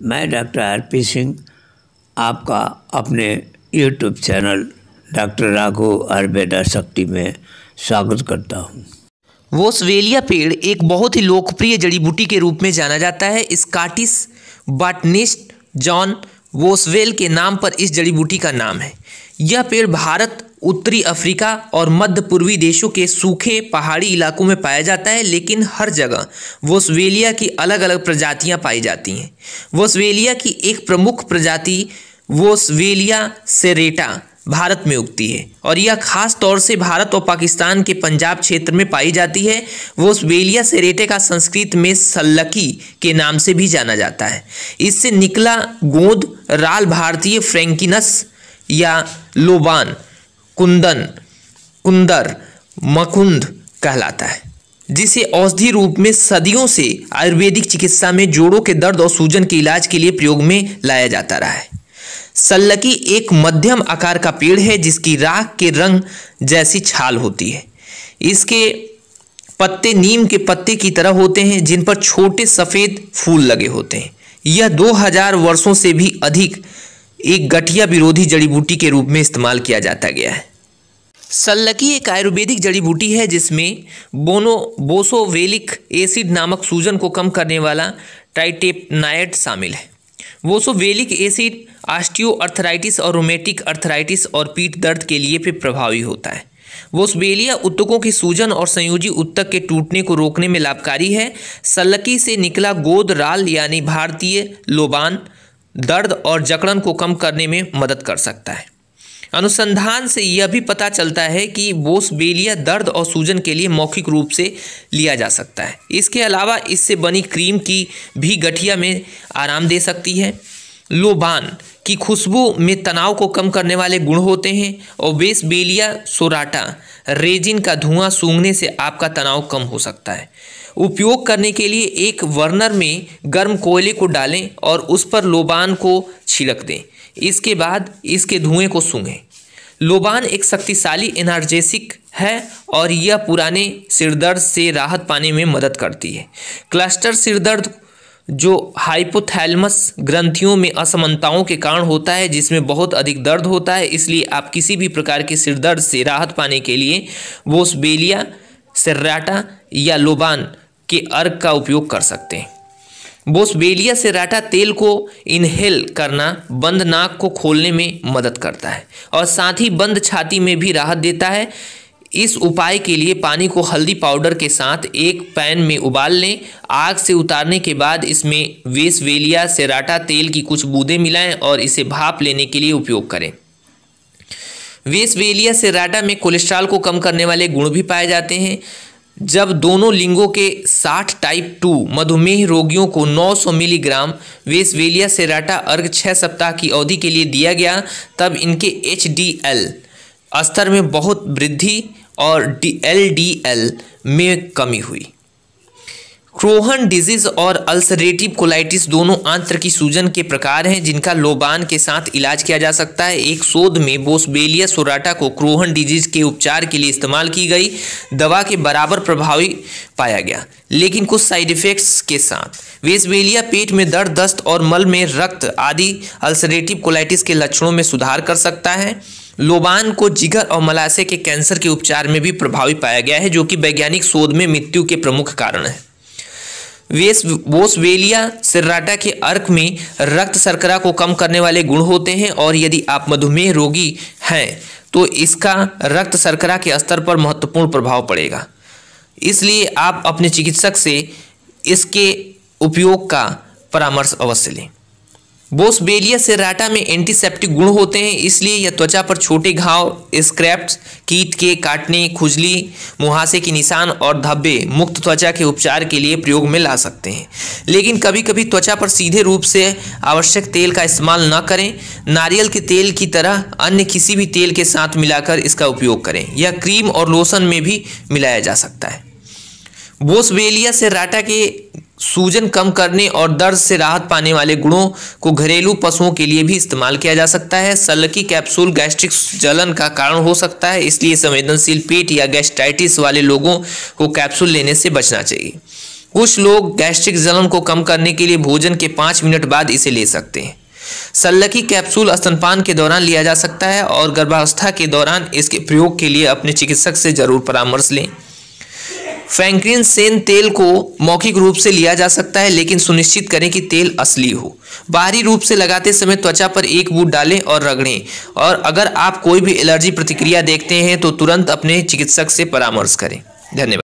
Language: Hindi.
मैं डॉक्टर आरपी सिंह आपका अपने YouTube channel doctor Raghav Ayurveda शक्ति में स्वागत करता हूँ। वोस्वेलिया पेड़ एक बहुत ही लोकप्रिय जड़ी बूटी के रूप में जाना जाता है। स्कॉटिश बॉटनिस्ट जॉन वोस्वेल के नाम पर इस जड़ी बूटी का नाम है। यह पेड़ भारत, उत्तरी अफ्रीका और मध्य पूर्वी देशों के सूखे पहाड़ी इलाकों में पाया जाता है, लेकिन हर जगह वोस्वेलिया की अलग अलग प्रजातियां पाई जाती हैं। वोस्वेलिया की एक प्रमुख प्रजाति वोस्वेलिया सेरेटा भारत में उगती है और यह खास तौर से भारत और पाकिस्तान के पंजाब क्षेत्र में पाई जाती है। वोस्वेलिया सेरेटे का संस्कृत में सल्लकी के नाम से भी जाना जाता है। इससे निकला गोंद राल भारतीय फ्रैंकिनस या लोबान, कुंदर, मकुंद कहलाता है, जिसे औषधि रूप में सदियों से आयुर्वेदिक चिकित्सा में जोड़ों के दर्द और सूजन के इलाज के लिए प्रयोग में लाया जाता रहा है। सल्लकी एक मध्यम आकार का पेड़ है जिसकी राख के रंग जैसी छाल होती है। इसके पत्ते नीम के पत्ते की तरह होते हैं जिन पर छोटे सफ़ेद फूल लगे होते हैं। यह 2000 वर्षों से भी अधिक एक गठिया विरोधी जड़ी बूटी के रूप में इस्तेमाल किया जाता गया है। सल्लकी एक आयुर्वेदिक जड़ी बूटी है जिसमें बोसोवेलिक एसिड नामक सूजन को कम करने वाला ट्राइटेपनाइड शामिल है। बोसोवेलिक एसिड ऑस्टियोआर्थराइटिस और रोमेटिक अर्थराइटिस और पीठ दर्द के लिए भी प्रभावी होता है। वोस्वेलिया ऊतकों की सूजन और संयोजी ऊतक के टूटने को रोकने में लाभकारी है। सल्लकी से निकला गोद राल यानी भारतीय लोबान दर्द और जकड़न को कम करने में मदद कर सकता है। अनुसंधान से यह भी पता चलता है कि वोस्वेलिया दर्द और सूजन के लिए मौखिक रूप से लिया जा सकता है। इसके अलावा इससे बनी क्रीम की भी गठिया में आराम दे सकती है। लोबान की खुशबू में तनाव को कम करने वाले गुण होते हैं और वोस्वेलिया सोराटा रेजिन का धुआं सूंघने से आपका तनाव कम हो सकता है। उपयोग करने के लिए एक बर्नर में गर्म कोयले को डालें और उस पर लोबान को छिड़क दें। इसके बाद इसके धुएं को सूंघें। लोबान एक शक्तिशाली एनार्जेसिक है और यह पुराने सिरदर्द से राहत पाने में मदद करती है। क्लस्टर सिरदर्द जो हाइपोथैलेमस ग्रंथियों में असमानताओं के कारण होता है, जिसमें बहुत अधिक दर्द होता है, इसलिए आप किसी भी प्रकार के सिरदर्द से राहत पाने के लिए वोस्वेलिया सेराटा या लोबान के अर्क का उपयोग कर सकते हैं। वोस्वेलिया सेराटा तेल को इनहेल करना बंद नाक को खोलने में मदद करता है और साथ ही बंद छाती में भी राहत देता है। इस उपाय के लिए पानी को हल्दी पाउडर के साथ एक पैन में उबाल लें। आग से उतारने के बाद इसमें वोस्वेलिया सेराटा तेल की कुछ बूंदें मिलाएं और इसे भाप लेने के लिए उपयोग करें। वोस्वेलिया सेराटा में कोलेस्ट्रॉल को कम करने वाले गुण भी पाए जाते हैं। जब दोनों लिंगों के 60 टाइप 2 मधुमेह रोगियों को 900 मिलीग्राम वोस्वेलिया सेराटा अर्घ 6 सप्ताह की अवधि के लिए दिया गया, तब इनके HDL स्तर में बहुत वृद्धि और LDL में कमी हुई। क्रोहन डिजीज और अल्सरेटिव कोलाइटिस दोनों आंत्र की सूजन के प्रकार हैं जिनका लोबान के साथ इलाज किया जा सकता है। एक शोध में वोस्वेलिया सोराटा को क्रोहन डिजीज के उपचार के लिए इस्तेमाल की गई दवा के बराबर प्रभावी पाया गया, लेकिन कुछ साइड इफेक्ट्स के साथ। वोस्वेलिया पेट में दर्द, दस्त और मल में रक्त आदि अल्सरेटिव कोलाइटिस के लक्षणों में सुधार कर सकता है। लोबान को जिगर और मलाशय के कैंसर के उपचार में भी प्रभावी पाया गया है, जो कि वैज्ञानिक शोध में मृत्यु के प्रमुख कारण है। वोस्वेलिया सेराटा के अर्क में रक्त शर्करा को कम करने वाले गुण होते हैं और यदि आप मधुमेह रोगी हैं तो इसका रक्त शर्करा के स्तर पर महत्वपूर्ण प्रभाव पड़ेगा। इसलिए आप अपने चिकित्सक से इसके उपयोग का परामर्श अवश्य लें। वोस्वेलिया सेराटा में एंटीसेप्टिक गुण होते हैं, इसलिए यह त्वचा पर छोटे घाव, स्क्रैप्स, कीट के काटने, खुजली, मुहासे के निशान और धब्बे मुक्त त्वचा के उपचार के लिए प्रयोग में ला सकते हैं। लेकिन कभी कभी त्वचा पर सीधे रूप से आवश्यक तेल का इस्तेमाल न करें। नारियल के तेल की तरह अन्य किसी भी तेल के साथ मिलाकर इसका उपयोग करें। यह क्रीम और लोशन में भी मिलाया जा सकता है। वोस्वेलिया सेराटा के सूजन कम करने और दर्द से राहत पाने वाले गुणों को घरेलू पशुओं के लिए भी इस्तेमाल किया जा सकता है। सल्लकी कैप्सूल गैस्ट्रिक जलन का कारण हो सकता है, इसलिए संवेदनशील पेट या गैस्ट्राइटिस वाले लोगों को कैप्सूल लेने से बचना चाहिए। कुछ लोग गैस्ट्रिक जलन को कम करने के लिए भोजन के 5 मिनट बाद इसे ले सकते हैं। सल्लकी कैप्सूल स्तनपान के दौरान लिया जा सकता है और गर्भावस्था के दौरान इसके प्रयोग के लिए अपने चिकित्सक से जरूर परामर्श लें। फ्रैंकिनसेन तेल को मौखिक रूप से लिया जा सकता है, लेकिन सुनिश्चित करें कि तेल असली हो। बाहरी रूप से लगाते समय त्वचा पर 1 बूंद डालें और रगड़ें, और अगर आप कोई भी एलर्जी प्रतिक्रिया देखते हैं तो तुरंत अपने चिकित्सक से परामर्श करें। धन्यवाद।